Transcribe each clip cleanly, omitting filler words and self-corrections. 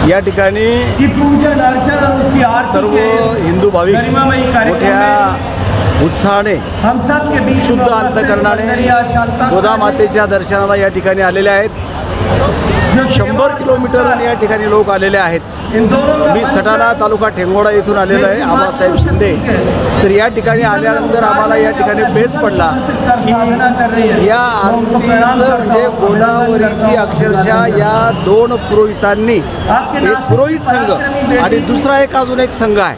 या ठिकाणी सर्व हिंदू भाविक मोठ्या उत्साहाने शुद्ध अंतकरणाने गोदा मातेच्या दर्शनाला या ठिकाणी आलेले आहेत। 100 किलोमीटरहून या ठिकाणी लोक आलेले आहेत। मी सटाणा तालुका ठेंगोडा येथून आलेलो आहे, आबासाहेब शिंदे। तर या ठिकाणी आल्यानंतर आम्हाला या ठिकाणी बेस पडला की या आरतीचं म्हणजे गोदावरीची अक्षरशः या 2 पुरोहितांनी, एक पुरोहित संघ आणि दुसरा एक अजून एक संघ आहे,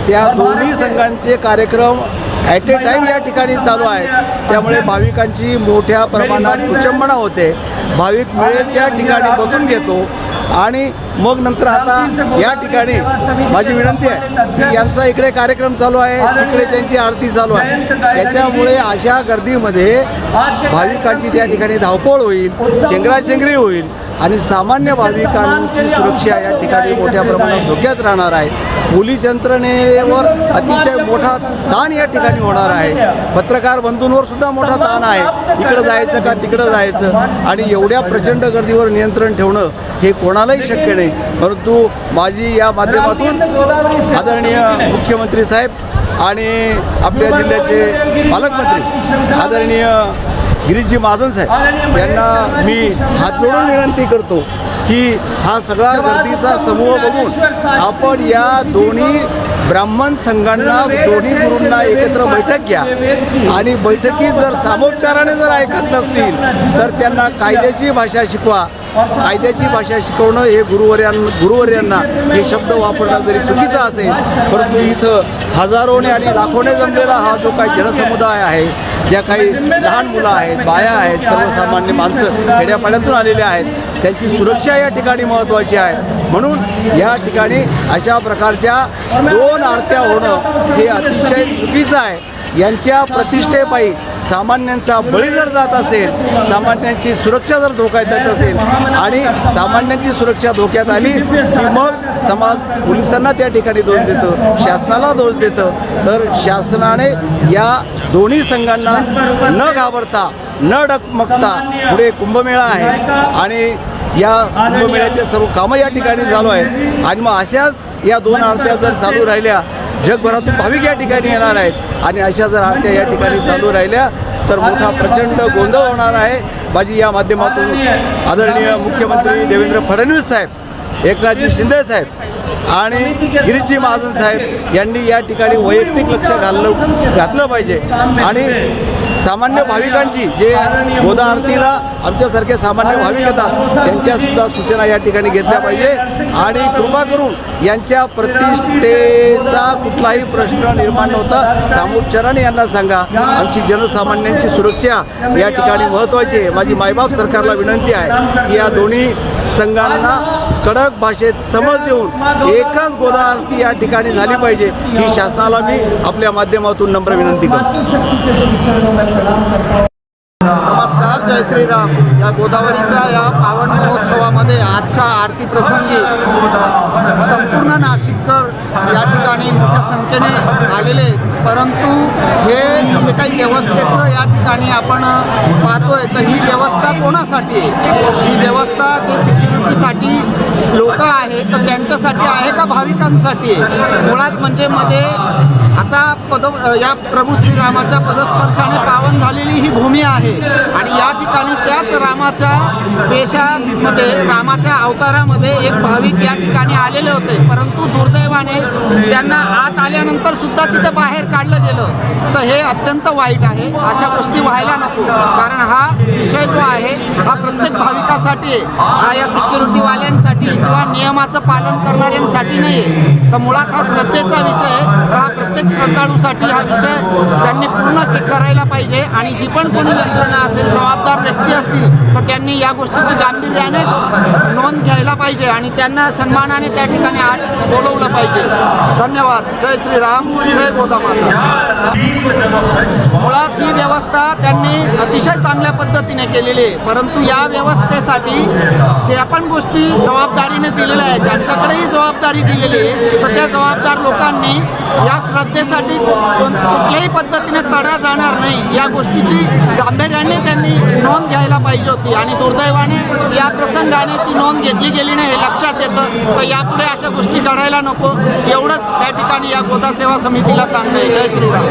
त्या दोन्ही संघांचे कार्यक्रम ॲट ए टाईम या ठिकाणी चालू आहेत। त्यामुळे भाविकांची मोठ्या प्रमाणात कुचंबणा होते। भाविक मिळेल त्या ठिकाणी बसून घेतो आणि मग नंतर आता या ठिकाणी माझी विनंती आहे की यांचा इकडे कार्यक्रम चालू आहे, तिकडे त्यांची आरती चालू आहे, त्याच्यामुळे अशा गर्दीमध्ये भाविकांची त्या ठिकाणी धावपळ होईल, चेंगराचेंगरी होईल आणि सामान्य भाविकांची सुरक्षा या ठिकाणी मोठ्या प्रमाणात धोक्यात राहणार आहे। पोलीस यंत्रणेवर अतिशय मोठा ताण या ठिकाणी होणार आहे। पत्रकार बंधूंवर सुद्धा मोठा ताण आहे, इकडं जायचं का तिकडं जायचं, आणि एवढ्या प्रचंड गर्दीवर नियंत्रण ठेवणं हे कोणालाही शक्य नाही। परंतु माझी या माध्यमातून आदरणीय मुख्यमंत्री साहेब आणि आपल्या जिल्ह्याचे पालकमंत्री आदरणीय गिरीशजी महाजन साहेब यांना मी हात जोडून विनंती करतो की हा सगळा गर्दीचा समूह बघून आपण या दोन्ही ब्राह्मण संघांना, दोन्ही गुरूंना एकत्र बैठक घ्या आणि बैठकीत जर सामोपचाराने जर ऐकत नसतील तर त्यांना कायद्याची भाषा शिकवा। कायद्याची भाषा शिकवणं हे गुरुवर्यांना हे शब्द वापरणं जरी चुकीचं असेल, परंतु इथं हजारोने आणि लाखोने जमलेला हा जो काही जनसमुदाय आहे, ज्या काही लहान मुलं आहेत, बाया आहेत, सर्वसामान्य माणसं खेड्यापाड्यातून आलेले आहेत, त्यांची सुरक्षा या ठिकाणी महत्त्वाची आहे। म्हणून या ठिकाणी अशा प्रकारच्या 2 आरत्या होणं हे अतिशय चुकीचं आहे। यांच्या प्रतिष्ठेपायी सामान्यांचा बळी जर जात असेल, सामान्यांची सुरक्षा जर धोक्यात येत असेल आणि सामान्यांची सुरक्षा धोक्यात आली की मग समाज पोलिसांना त्या ठिकाणी दोष देतं, शासनाला दोष देतं। तर शासनाने या दोन्ही संघांना न घाबरता, न डगमगता, पुढे कुंभमेळा आहे आणि या कुंभमेळ्याचे सर्व कामं या ठिकाणी चालू आहेत आणि मग अशाच या 2 आरत्या जर चालू राहिल्या, जगभरातून भाविक या ठिकाणी येणार आहेत आणि अशा जर आरत्या या ठिकाणी चालू राहिल्या तर मोठा प्रचंड गोंधळ होणार आहे। माझी या माध्यमातून आदरणीय मुख्यमंत्री देवेंद्र फडणवीस साहेब, एकनाथजी शिंदे साहेब आणि गिरीशजी महाजन साहेब यांनी या ठिकाणी वैयक्तिक लक्ष घातलं पाहिजे आणि सामान्य भाविकांची, जे गोदा आरतीला आमच्यासारखे सामान्य भाविक येतात, त्यांच्यासुद्धा सूचना या ठिकाणी घेतल्या पाहिजे आणि कृपा करून यांच्या प्रतिष्ठेचा कुठलाही प्रश्न निर्माण नव्हता। सामोपचाराने यांना सांगा, आमची जनसामान्यांची सुरक्षा या ठिकाणी महत्त्वाची आहे। माझी मायबाप सरकारला विनंती आहे की या दोन्ही संघांना कडक भाषेत समज देऊन एकच गोदा आरती या ठिकाणी झाली पाहिजे, ही शासनाला मी आपल्या माध्यमातून नम्र विनंती करतो। नमस्कार, जय श्रीराम। या गोदावरीच्या या पावन महोत्सवामध्ये आजच्या आरती प्रसंगी संपूर्ण नाशिककर या ठिकाणी मोठ्या संख्येने आलेले, परंतु हे जे काही व्यवस्थेचं या ठिकाणी आपण पाहतोय तर ही व्यवस्था कोणासाठी आहे? ही व्यवस्था जे सिक्युरिटीसाठी लोक आहेत तर त्यांच्यासाठी आहे का भाविकांसाठी आहे? मुळात म्हणजे मध्ये आता या प्रभू श्रीरामाच्या पदस्पर्शाने पावन झालेली ही भूमी आहे आणि या ठिकाणी त्याच रामाच्या वेशामध्ये, रामाच्या अवतारामध्ये एक भाविक या ठिकाणी आलेले होते, परंतु दुर्दैवाने त्यांना आत आल्यानंतर सुद्धा तिथे बाहेर काढलं गेलं। तर हे अत्यंत वाईट आहे, अशा गोष्टी व्हायला नको, कारण हा विषय जो आहे हा प्रत्येक भाविकासाठी आहे, हा या सिक्युरिटीवाल्यांसाठी किंवा नियमाचं पालन करणाऱ्यांसाठी नाही आहे। तर मुळात हा श्रद्धेचा विषय आहे, हा प्रत्येक श्रद्धाळूसाठी हा विषय त्यांनी पूर्ण करायला पाहिजे आणि जी पण कोणी यंत्रणा असेल, जबाबदार व्यक्ती असतील तर त्यांनी या गोष्टीची गांभीर्याने नोंद घ्यायला पाहिजे आणि त्यांना सन्मानाने त्या ठिकाणी आत बोलवलं पाहिजे। धन्यवाद। जय श्रीराम, जय गोदा माता। मुळात ही व्यवस्था त्यांनी अतिशय चांगल्या पद्धतीने केलेली आहे, परंतु या व्यवस्थेसाठी जे आपण गोष्टी जबाबदारीने दिलेल्या आहेत, ज्यांच्याकडेही जबाबदारी दिलेली आहे, तर त्या जबाबदार लोकांनी या श्रद्धेसाठी कुठल्याही पद्धतीने तडा जाणार नाही या गोष्टीची गांभीर्याने त्यांनी नोंद घ्यायला पाहिजे होती आणि दुर्दैवाने या प्रसंगाने ती नोंद घेतली गेली नाही हे लक्षात येतं। होतं. तर यापुढे अशा गोष्टी घडायला नको एवढंच त्या ठिकाणी या गोदा सेवा समितीला सांगते. जय श्रीराम.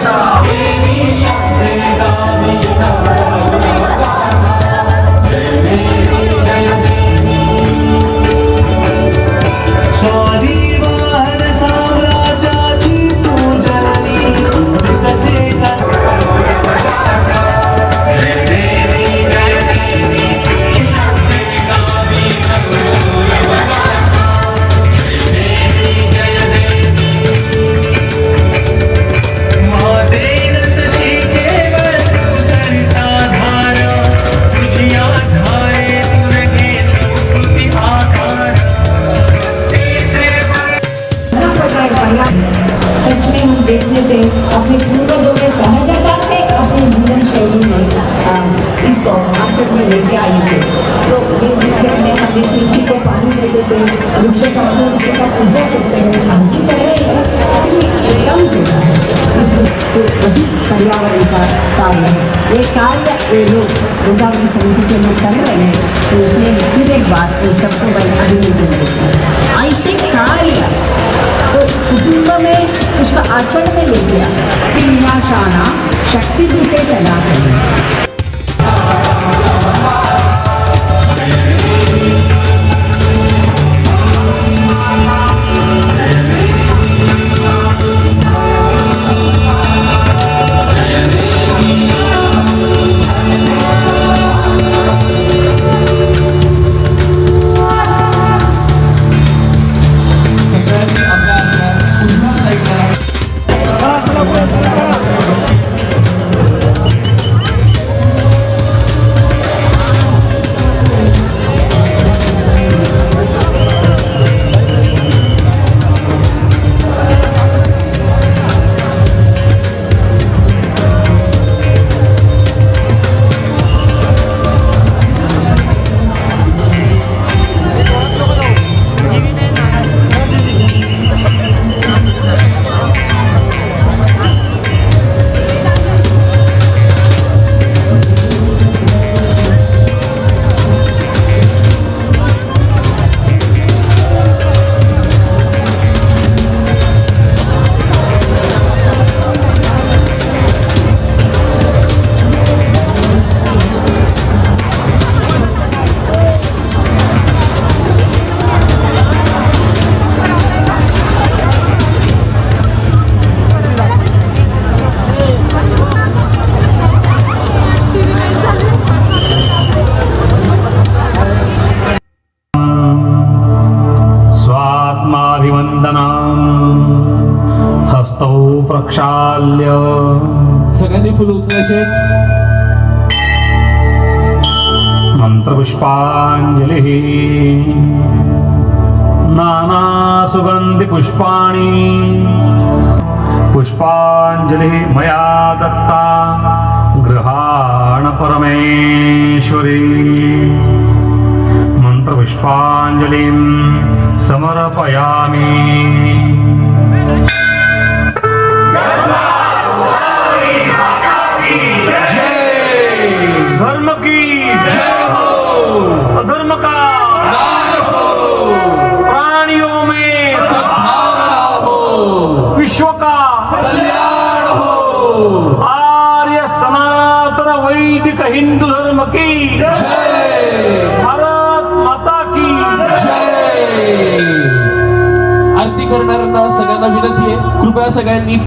सच में हम देखने से अपने पूर्वजों में सहजता से अपनी जीवन शैली में इसको आचरण में लेके आई थे. तो ये विषय में अपनी कृषि को पानी देते थे, वृक्ष का पूजा करते हैं, शांति कर रहे हैं. एकदम इसको अधिक पर्यावरण का कार्य है. ये कार्य ये लोग गोदावरी समिति के लोग कर रहे हैं. तो इसलिए फिर एक बात ये सबको बड़ी अभिनंदन देती है. ऐसे कार्य तो कुटुंब में उसका आचरण में ले गया कि विनाशाना शक्ति दूते चला है. हस्तौ प्रक्षाल्य सगळ्यांनी फुलं उचलायचे. मंत्रपुष्पांजलिः नाना सुगंधि पुष्पाणि पुष्पांजलिः मया दत्ता गृहाण परमेश्वरी. मंत्रपुष्पांजलिं समर्पयामि. धर्म की जय हो, अधर्म का नाश हो, प्राणियों में सद्भावना हो, विश्व का कल्याण हो. आर्य सनातन वैदिक हिंदू धर्म की जय. भारत माता की जय. आरती करणाऱ्यांना सगळ्यांना विनंती आहे, कृपया सगळ्यांनी